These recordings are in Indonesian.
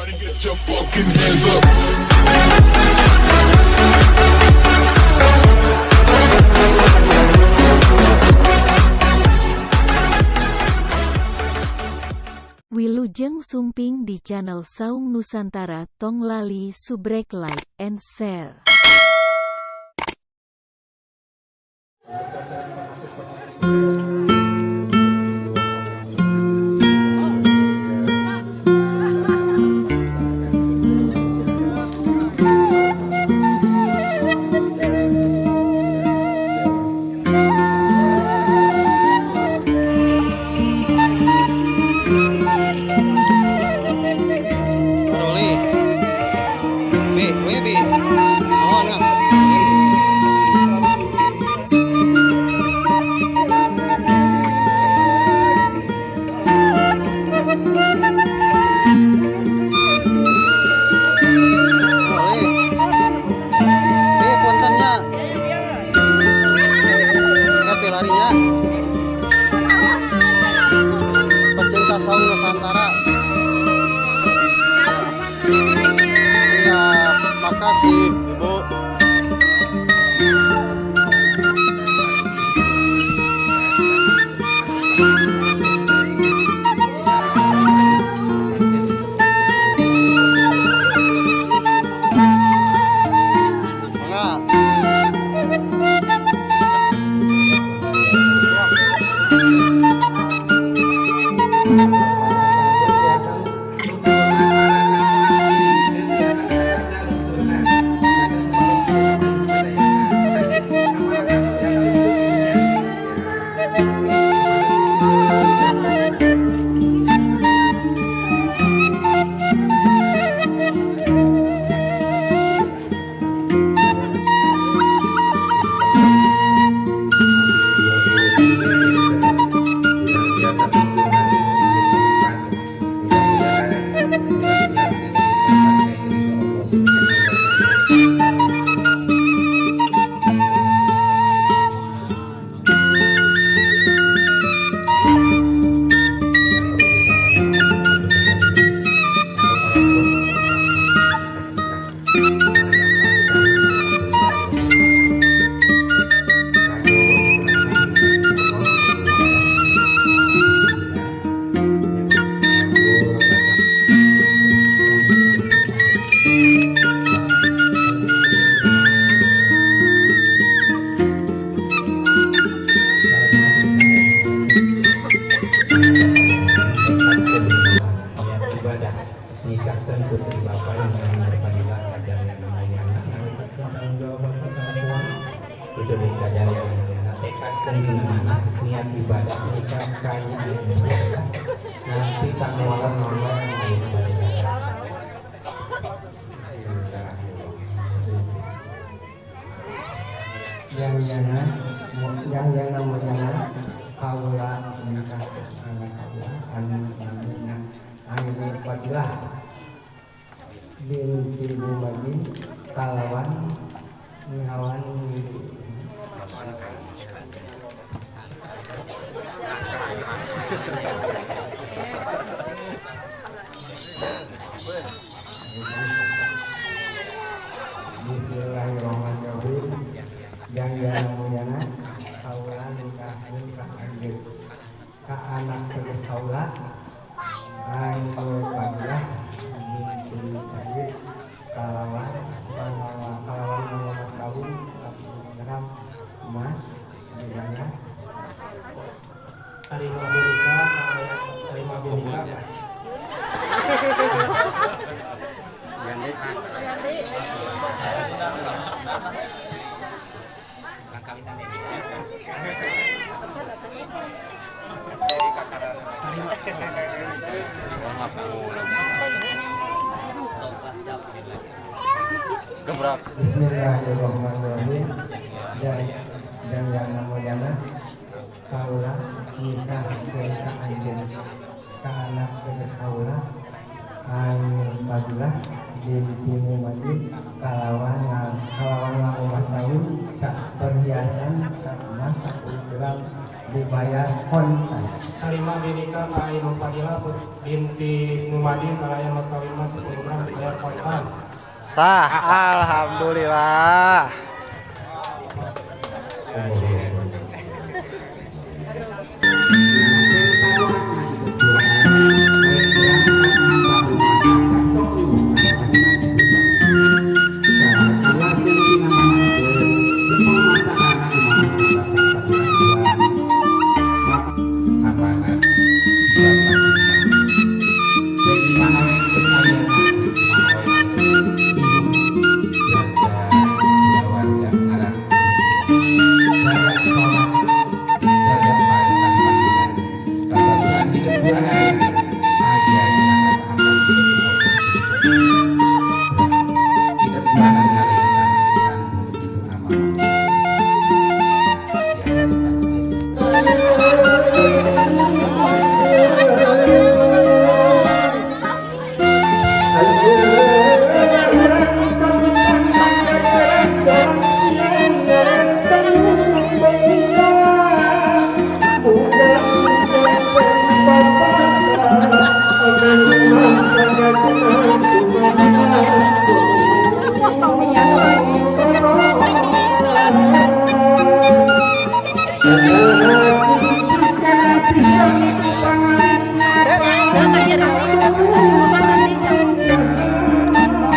Everybody get your fucking hands up. Wilujeng Sumping di channel Saung Nusantara. Tong lali subrek, like, and share. Pecinta Saung Nusantara. Siap, makasih Ibu. Nikahkan putri bapak dengan berpadilah ajar yang namanya anak tanggung jawab kesatuan itu dikajar yang namanya tekadkan di mana niat ibadah nikah kaya nanti tanggung malam nomor yang namanya kaula nikah anak kaula anu berpadilah binti Bumadi kalawan ngawan Bismillahirrahmanirrahim. Yang mulyana kaula nikahkeun ka anjeun ka anak terus kaula anu berpadilah kalawan mas kawin gram emas banyak terima binika Gebrak. Bismillahirrahmanirrahim. Dan yang namanya kaula nikah ka anjeun ka anak geus kaula anu padilah binti Mumadi kalawan mas kawin sak perhiasan sak emas sak gram dibayar kontan. Terima binika ka Inu Fadilah binti Mumadi kalaya mas kawin mas 10 Sah, alhamdulillah.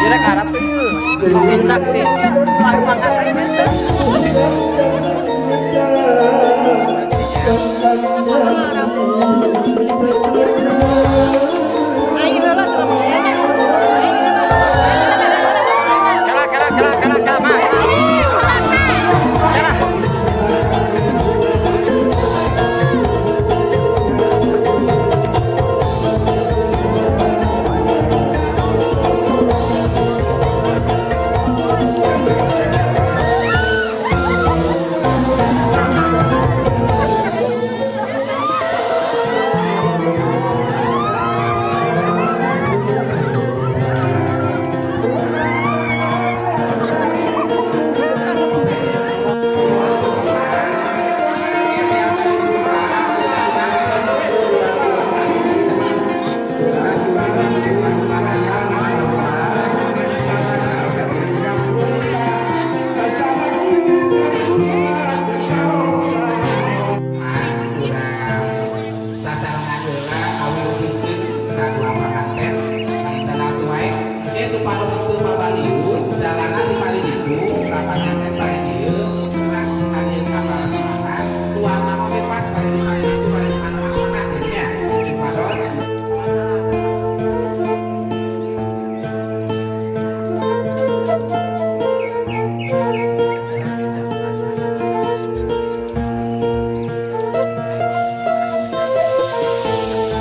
Kira karap tuh sokin caktis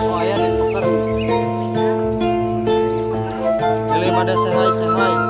Oh, ayah ditukar. Daripada sehai-sehai.